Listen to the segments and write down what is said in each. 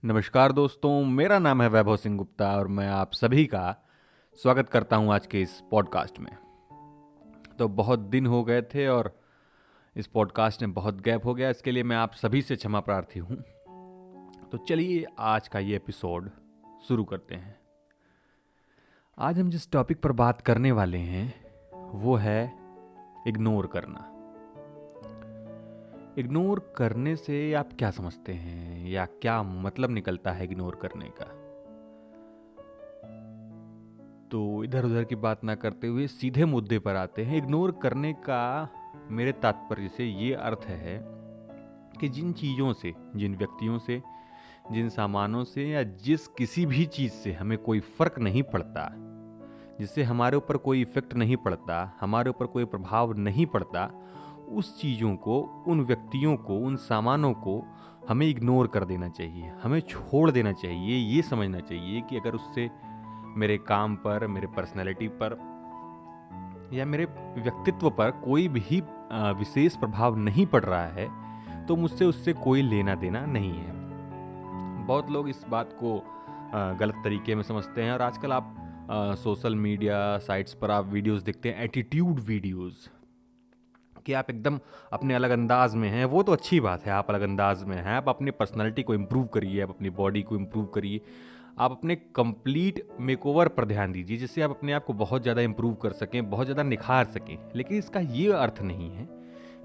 नमस्कार दोस्तों, मेरा नाम है वैभव सिंह गुप्ता और मैं आप सभी का स्वागत करता हूं आज के इस पॉडकास्ट में। तो बहुत दिन हो गए थे और इस पॉडकास्ट में बहुत गैप हो गया, इसके लिए मैं आप सभी से क्षमा प्रार्थी हूं। तो चलिए आज का ये एपिसोड शुरू करते हैं। आज हम जिस टॉपिक पर बात करने वाले हैं वो है इग्नोर करना। इग्नोर करने से आप क्या समझते हैं या क्या मतलब निकलता है इग्नोर करने का? तो इधर उधर की बात ना करते हुए सीधे मुद्दे पर आते हैं। इग्नोर करने का मेरे तात्पर्य से ये अर्थ है कि जिन चीज़ों से, जिन व्यक्तियों से, जिन सामानों से या जिस किसी भी चीज़ से हमें कोई फर्क नहीं पड़ता, जिससे हमारे ऊपर कोई इफेक्ट नहीं पड़ता, हमारे ऊपर कोई प्रभाव नहीं पड़ता, उस चीज़ों को, उन व्यक्तियों को, उन सामानों को हमें इग्नोर कर देना चाहिए, हमें छोड़ देना चाहिए। ये समझना चाहिए कि अगर उससे मेरे काम पर, मेरे पर्सनैलिटी पर या मेरे व्यक्तित्व पर कोई भी विशेष प्रभाव नहीं पड़ रहा है तो मुझसे उससे कोई लेना देना नहीं है। बहुत लोग इस बात को गलत तरीके में समझते हैं और आजकल आप सोशल मीडिया साइट्स पर आप वीडियोस देखते हैं, एटीट्यूड वीडियोस, कि आप एकदम अपने अलग अंदाज में हैं। वो तो अच्छी बात है, आप अलग अंदाज में हैं, आप अपनी पर्सनैलिटी को इम्प्रूव करिए, आप अपनी बॉडी को इम्प्रूव करिए, आप अपने कंप्लीट मेकओवर पर ध्यान दीजिए जिससे आप अपने आप को बहुत ज़्यादा इम्प्रूव कर सकें, बहुत ज़्यादा निखार सकें। लेकिन इसका ये अर्थ नहीं है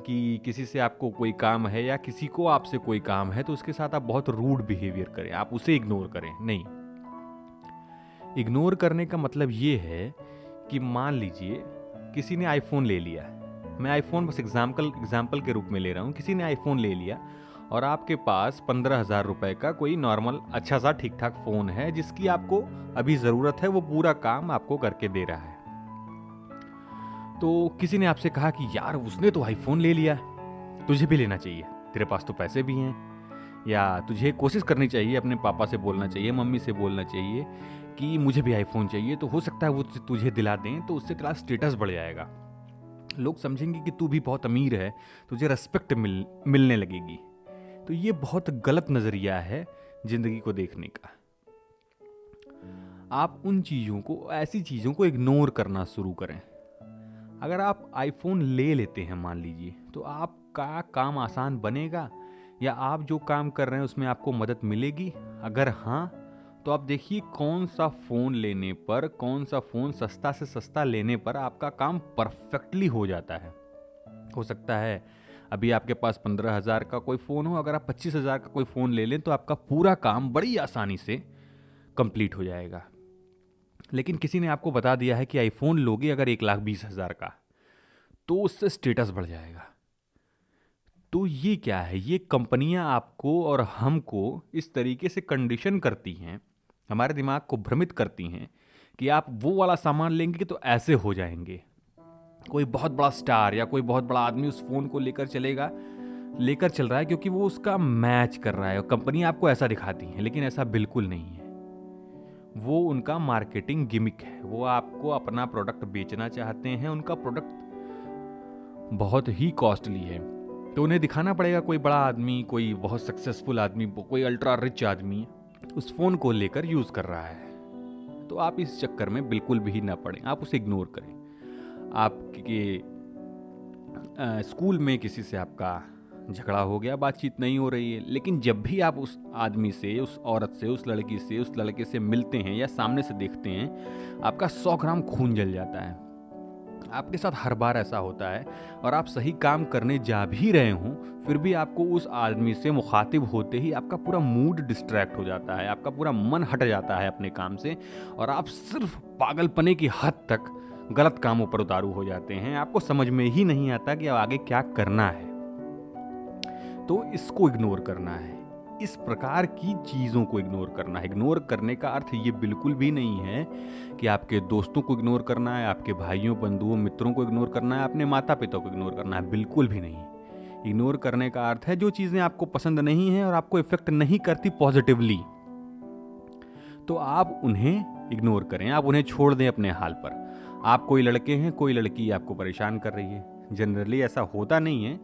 कि किसी से आपको कोई काम है या किसी को आपसे कोई काम है तो उसके साथ आप बहुत रूड बिहेवियर करें, आप उसे इग्नोर करें। नहीं, इग्नोर करने का मतलब ये है कि मान लीजिए किसी ने आईफोन ले लिया, मैं आईफोन बस एग्जाम्पल के रूप में ले रहा हूँ, किसी ने आईफोन ले लिया और आपके पास 15,000 रुपए का कोई नॉर्मल अच्छा सा ठीक ठाक फ़ोन है जिसकी आपको अभी ज़रूरत है, वो पूरा काम आपको करके दे रहा है। तो किसी ने आपसे कहा कि यार उसने तो आईफोन ले लिया, तुझे भी लेना चाहिए, तेरे पास तो पैसे भी हैं, या तुझे कोशिश करनी चाहिए, अपने पापा से बोलना चाहिए, मम्मी से बोलना चाहिए कि मुझे भी आईफोन चाहिए, तो हो सकता है वो तुझे दिला दें, तो उससे तेरा स्टेटस बढ़ जाएगा, लोग समझेंगे कि तू भी बहुत अमीर है, तुझे रेस्पेक्ट मिलने लगेगी। तो ये बहुत गलत नज़रिया है ज़िंदगी को देखने का। आप उन चीज़ों को, ऐसी चीज़ों को इग्नोर करना शुरू करें। अगर आप आईफोन ले लेते हैं मान लीजिए, तो आपका काम आसान बनेगा या आप जो काम कर रहे हैं उसमें आपको मदद मिलेगी? अगर हाँ, तो आप देखिए कौन सा फ़ोन लेने पर, कौन सा फ़ोन सस्ता से सस्ता लेने पर आपका काम परफेक्टली हो जाता है। हो सकता है अभी आपके पास 15,000 का कोई फ़ोन हो, अगर आप 25,000 का कोई फ़ोन ले लें तो आपका पूरा काम बड़ी आसानी से कंप्लीट हो जाएगा। लेकिन किसी ने आपको बता दिया है कि आईफोन लोगे अगर 1,20,000 का, तो उससे स्टेटस बढ़ जाएगा। तो ये क्या है? ये कंपनियां आपको और हमको इस तरीके से कंडीशन करती हैं, हमारे दिमाग को भ्रमित करती हैं कि आप वो वाला सामान लेंगे तो ऐसे हो जाएंगे। कोई बहुत बड़ा स्टार या कोई बहुत बड़ा आदमी उस फोन को लेकर चल रहा है क्योंकि वो उसका मैच कर रहा है, और कंपनी आपको ऐसा दिखाती है, लेकिन ऐसा बिल्कुल नहीं है। वो उनका मार्केटिंग गिमिक है, वो आपको अपना प्रोडक्ट बेचना चाहते हैं, उनका प्रोडक्ट बहुत ही कॉस्टली है, तो उन्हें दिखाना पड़ेगा कोई बड़ा आदमी, कोई बहुत सक्सेसफुल आदमी, कोई अल्ट्रा रिच आदमी उस फोन को लेकर यूज कर रहा है। तो आप इस चक्कर में बिल्कुल भी ना पड़ें, आप उसे इग्नोर करें। आपके स्कूल में किसी से आपका झगड़ा हो गया, बातचीत नहीं हो रही है, लेकिन जब भी आप उस आदमी से, उस औरत से, उस लड़की से, उस लड़के से मिलते हैं या सामने से देखते हैं, आपका 100 ग्राम खून जल जाता है। आपके साथ हर बार ऐसा होता है और आप सही काम करने जा भी रहे हों, फिर भी आपको उस आदमी से मुखातिब होते ही आपका पूरा मूड डिस्ट्रैक्ट हो जाता है, आपका पूरा मन हट जाता है अपने काम से और आप सिर्फ पागलपने की हद तक गलत कामों पर उतारू हो जाते हैं। आपको समझ में ही नहीं आता कि अब आगे क्या करना है। तो इसको इग्नोर करना है, इस प्रकार की चीज़ों को इग्नोर करना है। इग्नोर करने का अर्थ ये बिल्कुल भी नहीं है कि आपके दोस्तों को इग्नोर करना है, आपके भाइयों, बंधुओं, मित्रों को इग्नोर करना है, अपने माता पिता को इग्नोर करना है, बिल्कुल भी नहीं। इग्नोर करने का अर्थ है जो चीज़ें आपको पसंद नहीं हैं और आपको इफेक्ट नहीं करती पॉजिटिवली, तो आप उन्हें इग्नोर करें, आप उन्हें छोड़ दें अपने हाल पर। आप कोई लड़के हैं, कोई लड़की आपको परेशान कर रही है, जनरली ऐसा होता नहीं है,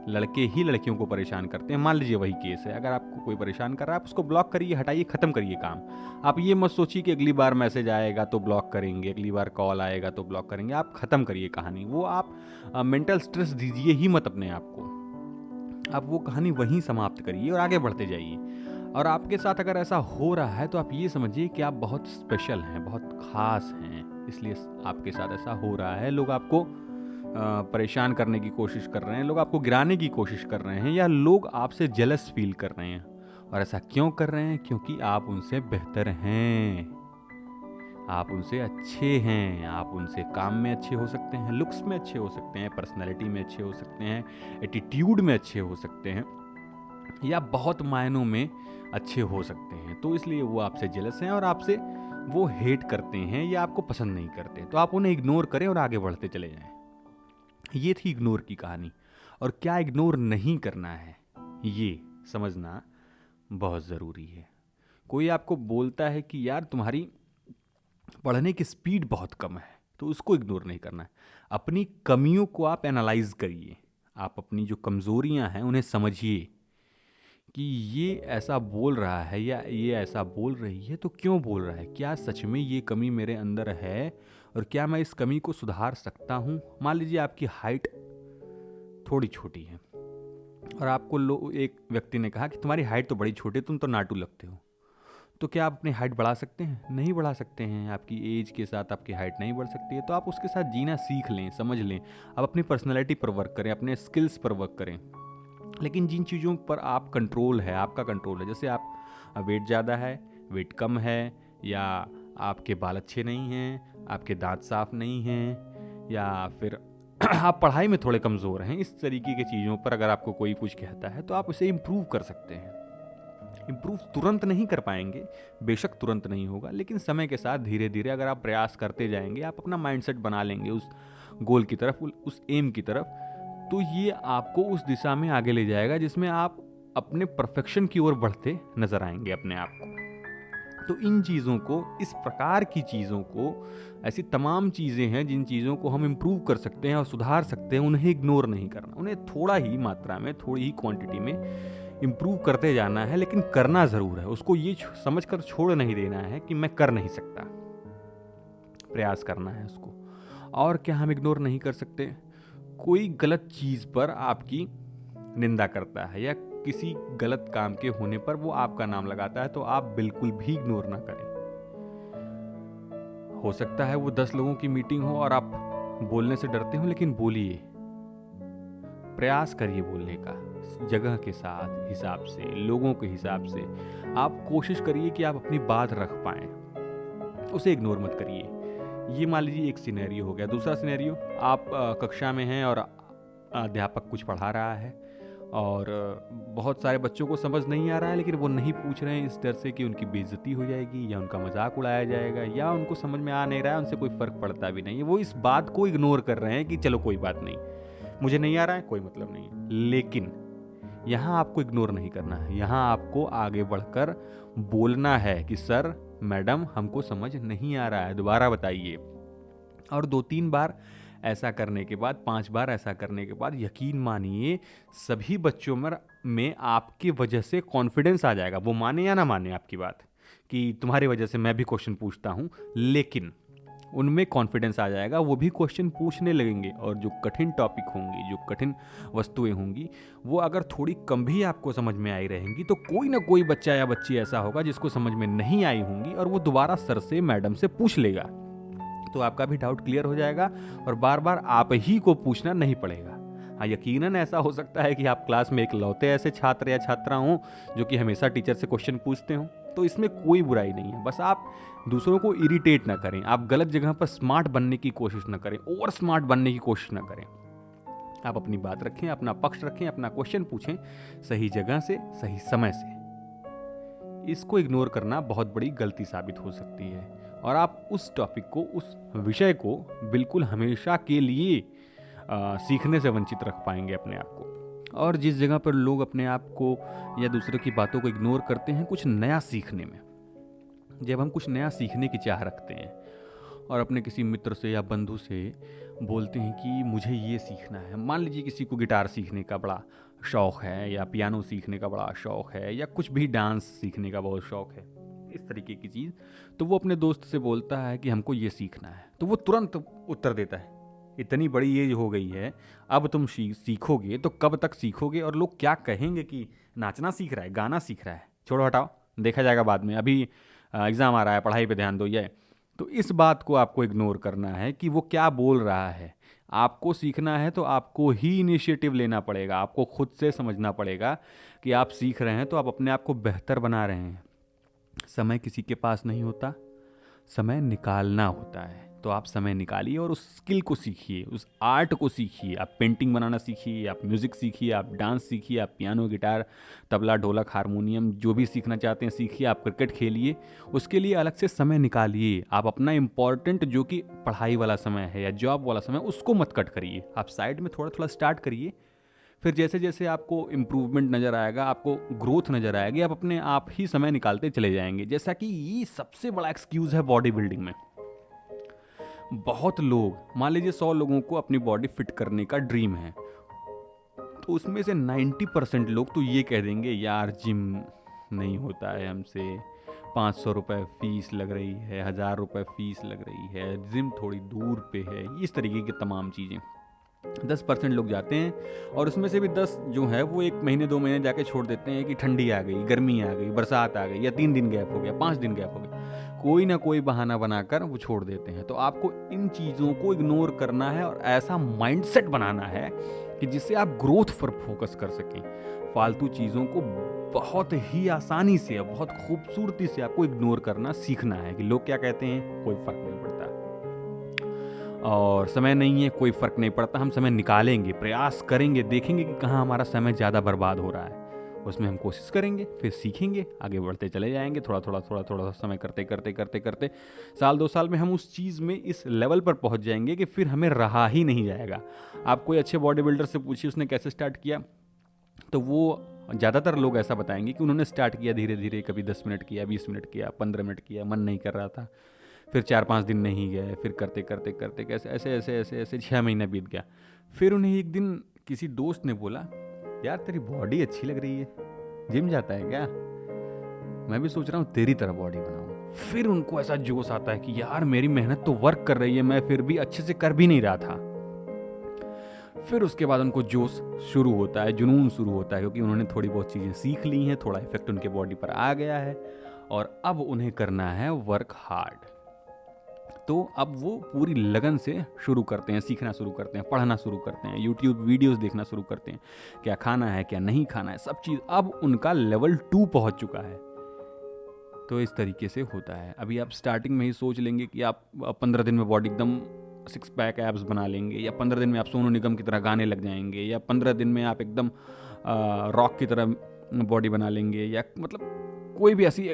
लड़के ही लड़कियों को परेशान करते हैं। मान लीजिए वही केस है, अगर आपको कोई परेशान कर रहा है आप उसको ब्लॉक करिए, हटाइए, ख़त्म करिए काम। आप ये मत सोचिए कि अगली बार मैसेज आएगा तो ब्लॉक करेंगे, अगली बार कॉल आएगा तो ब्लॉक करेंगे। आप ख़त्म करिए कहानी। वो आप मेंटल स्ट्रेस दीजिए ही मत अपने आप को। आप वो कहानी वहीं समाप्त करिए और आगे बढ़ते जाइए। और आपके साथ अगर ऐसा हो रहा है तो आप ये समझिए कि आप बहुत स्पेशल हैं, बहुत ख़ास हैं, इसलिए आपके साथ ऐसा हो रहा है। लोग आपको परेशान करने की कोशिश कर रहे हैं, लोग आपको गिराने की कोशिश कर रहे हैं, या लोग आपसे जेलस फील कर रहे हैं। और ऐसा क्यों कर रहे हैं? क्योंकि आप उनसे बेहतर हैं, आप उनसे अच्छे हैं, आप उनसे काम में अच्छे हो सकते हैं, लुक्स में अच्छे हो सकते हैं, पर्सनैलिटी में अच्छे हो सकते हैं, एटीट्यूड में अच्छे हो सकते हैं, या बहुत मायनों में अच्छे हो सकते हैं। तो इसलिए वो आपसे जेलस हैं और आपसे वो हेट करते हैं या आपको पसंद नहीं करते। तो आप उन्हें इग्नोर करें और आगे बढ़ते चले जाएं। ये थी इग्नोर की कहानी। और क्या इग्नोर नहीं करना है ये समझना बहुत ज़रूरी है। कोई आपको बोलता है कि यार तुम्हारी पढ़ने की स्पीड बहुत कम है, तो उसको इग्नोर नहीं करना है। अपनी कमियों को आप एनालाइज करिए, आप अपनी जो कमज़ोरियां हैं उन्हें समझिए कि ये ऐसा बोल रहा है या ये ऐसा बोल रही है तो क्यों बोल रहा है, क्या सच में ये कमी मेरे अंदर है और क्या मैं इस कमी को सुधार सकता हूँ। मान लीजिए आपकी हाइट थोड़ी छोटी है और आपको एक व्यक्ति ने कहा कि तुम्हारी हाइट तो बड़ी छोटी है, तुम तो नाटू लगते हो। तो क्या आप अपनी हाइट बढ़ा सकते हैं? नहीं बढ़ा सकते हैं। आपकी एज के साथ आपकी हाइट नहीं बढ़ सकती है। तो आप उसके साथ जीना सीख लें, समझ लें। आप अपनी पर्सनैलिटी पर वर्क करें, अपने स्किल्स पर वर्क करें। लेकिन जिन चीज़ों पर आप कंट्रोल है, आपका कंट्रोल है, जैसे आप वेट ज़्यादा है, वेट कम है, या आपके बाल अच्छे नहीं हैं, आपके दांत साफ नहीं हैं, या फिर आप पढ़ाई में थोड़े कमज़ोर हैं, इस तरीके की चीज़ों पर अगर आपको कोई कुछ कहता है तो आप उसे इम्प्रूव कर सकते हैं। इम्प्रूव तुरंत नहीं कर पाएंगे, बेशक तुरंत नहीं होगा, लेकिन समय के साथ धीरे धीरे अगर आप प्रयास करते जाएंगे, आप अपना माइंडसेट बना लेंगे उस गोल की तरफ, उस एम की तरफ, तो ये आपको उस दिशा में आगे ले जाएगा जिसमें आप अपने परफेक्शन की ओर बढ़ते नजर आएंगे अपने आप को। तो इन चीज़ों को, इस प्रकार की चीज़ों को, ऐसी तमाम चीज़ें हैं जिन चीज़ों को हम इम्प्रूव कर सकते हैं और सुधार सकते हैं, उन्हें इग्नोर नहीं करना। उन्हें थोड़ा ही मात्रा में, थोड़ी ही क्वांटिटी में इम्प्रूव करते जाना है, लेकिन करना ज़रूर है। उसको ये समझकर छोड़ नहीं देना है कि मैं कर नहीं सकता, प्रयास करना है उसको। और क्या हम इग्नोर नहीं कर सकते? कोई गलत चीज़ पर आपकी निंदा करता है या किसी गलत काम के होने पर वो आपका नाम लगाता है, तो आप बिल्कुल भी इग्नोर ना करें। हो सकता है वो 10 लोगों की मीटिंग हो और आप बोलने से डरते हो, लेकिन बोलिए, प्रयास करिए बोलने का, जगह के साथ, हिसाब से, लोगों के हिसाब से। आप कोशिश करिए कि आप अपनी बात रख पाएं, उसे इग्नोर मत करिए। ये मान लीजिए एक सिनेरियो हो गया। दूसरा सिनेरियो, आप कक्षा में हैं और अध्यापक कुछ पढ़ा रहा है और बहुत सारे बच्चों को समझ नहीं आ रहा है, लेकिन वो नहीं पूछ रहे हैं इस डर से कि उनकी बेइज्जती हो जाएगी या उनका मजाक उड़ाया जाएगा, या उनको समझ में आ नहीं रहा है, उनसे कोई फ़र्क पड़ता भी नहीं है। वो इस बात को इग्नोर कर रहे हैं कि चलो कोई बात नहीं, मुझे नहीं आ रहा है, कोई मतलब नहीं है। लेकिन यहाँ आपको इग्नोर नहीं करना है, यहाँ आपको आगे बढ़कर बोलना है कि सर, मैडम, हमको समझ नहीं आ रहा है, दोबारा बताइए। और 2-3 बार ऐसा करने के बाद, 5 बार ऐसा करने के बाद, यकीन मानिए सभी बच्चों में आपकी वजह से कॉन्फिडेंस आ जाएगा। वो माने या ना माने आपकी बात कि तुम्हारी वजह से मैं भी क्वेश्चन पूछता हूँ, लेकिन उनमें कॉन्फिडेंस आ जाएगा, वो भी क्वेश्चन पूछने लगेंगे। और जो कठिन टॉपिक होंगी, जो कठिन वस्तुएं होंगी, वो अगर थोड़ी कम भी आपको समझ में आई रहेंगी, तो कोई ना कोई बच्चा या बच्ची ऐसा होगा जिसको समझ में नहीं आई होंगी और वो दोबारा सर से, मैडम से पूछ लेगा। तो आपका भी डाउट क्लियर हो जाएगा और बार बार आप ही को पूछना नहीं पड़ेगा। हाँ, यकीनन ऐसा हो सकता है कि आप क्लास में इकलौते ऐसे छात्र या छात्रा हों जो कि हमेशा टीचर से क्वेश्चन पूछते हों, तो इसमें कोई बुराई नहीं है। बस आप दूसरों को इरिटेट ना करें, आप गलत जगह पर स्मार्ट बनने की कोशिश ना करें, ओवर स्मार्ट बनने की कोशिश ना करें। आप अपनी बात रखें, अपना पक्ष रखें, अपना क्वेश्चन पूछें सही जगह से, सही समय से। इसको इग्नोर करना बहुत बड़ी गलती साबित हो सकती है और आप उस टॉपिक को, उस विषय को बिल्कुल हमेशा के लिए सीखने से वंचित रख पाएंगे अपने आप को। और जिस जगह पर लोग अपने आप को या दूसरों की बातों को इग्नोर करते हैं कुछ नया सीखने में, जब हम कुछ नया सीखने की चाह रखते हैं और अपने किसी मित्र से या बंधु से बोलते हैं कि मुझे ये सीखना है। मान लीजिए किसी को गिटार सीखने का बड़ा शौक़ है, या पियानो सीखने का बड़ा शौक़ है, या कुछ भी डांस सीखने का बहुत शौक़ है, इस तरीके की चीज़। तो वो अपने दोस्त से बोलता है कि हमको ये सीखना है, तो वो तुरंत उत्तर देता है, इतनी बड़ी एज हो गई है, अब तुम सीखोगे तो कब तक सीखोगे, और लोग क्या कहेंगे कि नाचना सीख रहा है, गाना सीख रहा है, छोड़ो हटाओ, देखा जाएगा बाद में, अभी एग्ज़ाम आ रहा है, पढ़ाई पे ध्यान दो। ये तो इस बात को आपको इग्नोर करना है कि वो क्या बोल रहा है। आपको सीखना है तो आपको ही इनिशिएटिव लेना पड़ेगा, आपको खुद से समझना पड़ेगा कि आप सीख रहे हैं तो आप अपने आप को बेहतर बना रहे हैं। समय किसी के पास नहीं होता, समय निकालना होता है। तो आप समय निकालिए और उस स्किल को सीखिए, उस आर्ट को सीखिए। आप पेंटिंग बनाना सीखिए, आप म्यूज़िक सीखिए, आप डांस सीखिए, आप पियानो, गिटार, तबला, ढोलक, हारमोनियम जो भी सीखना चाहते हैं सीखिए। आप क्रिकेट खेलिए, उसके लिए अलग से समय निकालिए। आप अपना इम्पॉर्टेंट जो कि पढ़ाई वाला समय है या जॉब वाला समय, उसको मत कट करिए। आप साइड में थोड़ा थोड़ा स्टार्ट करिए। फिर जैसे जैसे आपको इम्प्रूवमेंट नज़र आएगा, आपको ग्रोथ नज़र आएगी, आप अपने आप ही समय निकालते चले जाएंगे। जैसा कि ये सबसे बड़ा एक्सक्यूज़ है बॉडी बिल्डिंग में। बहुत लोग, मान लीजिए 100 लोगों को अपनी बॉडी फिट करने का ड्रीम है, तो उसमें से 90% लोग तो ये कह देंगे यार जिम नहीं होता है हमसे, 500 रुपये फीस लग रही है, 1000 रुपये फीस लग रही है, जिम थोड़ी दूर पे है, इस तरीके की तमाम चीज़ें। 10% लोग जाते हैं, और उसमें से भी 10 जो है वो 1 महीने 2 महीने जाके छोड़ देते हैं कि ठंडी आ गई, गर्मी आ गई, बरसात आ गई, या 3 दिन गैप हो गया, 5 दिन गैप हो गया, कोई ना कोई बहाना बनाकर वो छोड़ देते हैं। तो आपको इन चीज़ों को इग्नोर करना है और ऐसा माइंडसेट बनाना है कि जिससे आप ग्रोथ पर फोकस कर सकें। फालतू चीज़ों को बहुत ही आसानी से, बहुत खूबसूरती से आपको इग्नोर करना सीखना है कि लोग क्या कहते हैं, कोई फ़र्क नहीं पड़ता, और समय नहीं है, कोई फ़र्क नहीं पड़ता। हम समय निकालेंगे, प्रयास करेंगे, देखेंगे कि कहाँ हमारा समय ज़्यादा बर्बाद हो रहा है, उसमें हम कोशिश करेंगे, फिर सीखेंगे, आगे बढ़ते चले जाएंगे। थोड़ा थोड़ा समय करते करते करते करते साल 2 साल में हम उस चीज़ में इस लेवल पर पहुंच जाएंगे कि फिर हमें रहा ही नहीं जाएगा। आप कोई अच्छे बॉडी बिल्डर से पूछिए उसने कैसे स्टार्ट किया, तो वो ज़्यादातर लोग ऐसा बताएंगे कि उन्होंने स्टार्ट किया धीरे धीरे, कभी 10 मिनट किया, 20 मिनट किया, 15 मिनट किया, मन नहीं कर रहा था, फिर 4-5 दिन नहीं गए, फिर करते करते करते कैसे ऐसे ऐसे ऐसे ऐसे 6 महीना बीत गया। फिर उन्हें एक दिन किसी दोस्त ने बोला, यार तेरी बॉडी अच्छी लग रही है, जिम जाता है क्या? मैं भी सोच रहा हूँ तेरी तरह बॉडी बनाऊँ। फिर उनको ऐसा जोश आता है कि यार मेरी मेहनत तो वर्क कर रही है, मैं फिर भी अच्छे से कर भी नहीं रहा था। फिर उसके बाद उनको जोश शुरू होता है, जुनून शुरू होता है, क्योंकि उन्होंने थोड़ी बहुत चीज़ें सीख ली हैं, थोड़ा इफेक्ट उनके बॉडी पर आ गया है, और अब उन्हें करना है वर्क हार्ड। तो अब वो पूरी लगन से शुरू करते हैं, सीखना शुरू करते हैं, पढ़ना शुरू करते हैं, यूट्यूब वीडियोस देखना शुरू करते हैं, क्या खाना है क्या नहीं खाना है, सब चीज़ अब उनका लेवल 2 पहुंच चुका है। तो इस तरीके से होता है। अभी आप स्टार्टिंग में ही सोच लेंगे कि आप 15 दिन में बॉडी एकदम 6 पैक एब्स बना लेंगे, या 15 दिन में आप सोनू निगम की तरह गाने लग जाएंगे, या 15 दिन में आप एकदम रॉक की तरह बॉडी बना लेंगे, या मतलब कोई भी ऐसी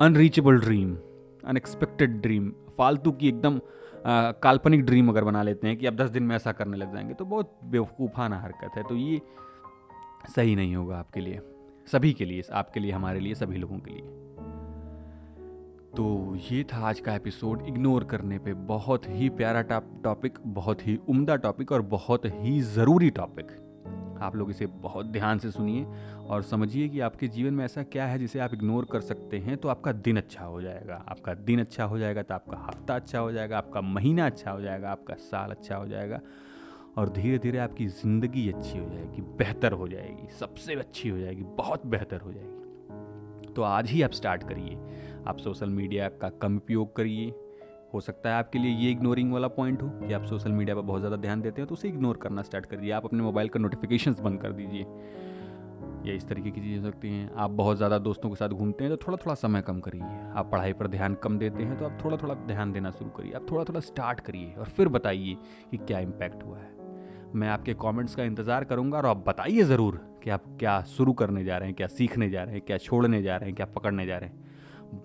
अनरीचेबल ड्रीम, अनएक्सपेक्टेड ड्रीम, फालतू की एकदम काल्पनिक ड्रीम अगर बना लेते हैं कि आप 10 दिन में ऐसा करने लग जाएंगे, तो बहुत बेवकूफ़ाना हरकत है। तो ये सही नहीं होगा आपके लिए, सभी के लिए, आपके लिए, हमारे लिए, सभी लोगों के लिए। तो ये था आज का एपिसोड इग्नोर करने पे। बहुत ही प्यारा टॉपिक, बहुत ही उम्दा टॉपिक और बहुत ही ज़रूरी टॉपिक। आप लोग इसे बहुत ध्यान से सुनिए और समझिए कि आपके जीवन में ऐसा क्या है जिसे आप इग्नोर कर सकते हैं, तो आपका दिन अच्छा हो जाएगा। आपका दिन अच्छा हो जाएगा तो आपका हफ्ता अच्छा हो जाएगा, आपका महीना अच्छा हो जाएगा, आपका साल अच्छा हो जाएगा, और धीरे धीरे आपकी ज़िंदगी अच्छी हो जाएगी, बेहतर हो जाएगी, सबसे अच्छी हो जाएगी, बहुत बेहतर हो जाएगी। तो आज ही आप स्टार्ट करिए। आप सोशल मीडिया का कम उपयोग करिए। हो सकता है आपके लिए ये इग्नोरिंग वाला पॉइंट हो कि आप सोशल मीडिया पर बहुत ज़्यादा ध्यान देते हो, तो उसे इग्नोर करना स्टार्ट करिए। आप अपने मोबाइल का नोटिफिकेशंस बंद कर दीजिए, या इस तरीके की चीज़ें हो सकती हैं। आप बहुत ज़्यादा दोस्तों के साथ घूमते हैं तो थोड़ा थोड़ा समय कम करिए। आप पढ़ाई पर ध्यान कम देते हैं तो आप थोड़ा थोड़ा ध्यान देना शुरू करिए। आप थोड़ा थोड़ा स्टार्ट करिए और फिर बताइए कि क्या इम्पैक्ट हुआ है। मैं आपके कमेंट्स का इंतज़ार करूंगा, और आप बताइए ज़रूर कि आप क्या शुरू करने जा रहे हैं, क्या सीखने जा रहे हैं, क्या छोड़ने जा रहे हैं, क्या पकड़ने जा रहे हैं।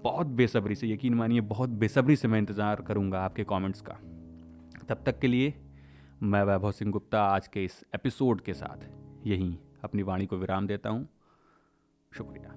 बहुत बेसब्री से, यकीन मानिए बहुत बेसब्री से मैं इंतज़ार करूंगा आपके कमेंट्स का। तब तक के लिए मैं वैभव सिंह गुप्ता आज के इस एपिसोड के साथ यहीं अपनी वाणी को विराम देता हूं। शुक्रिया।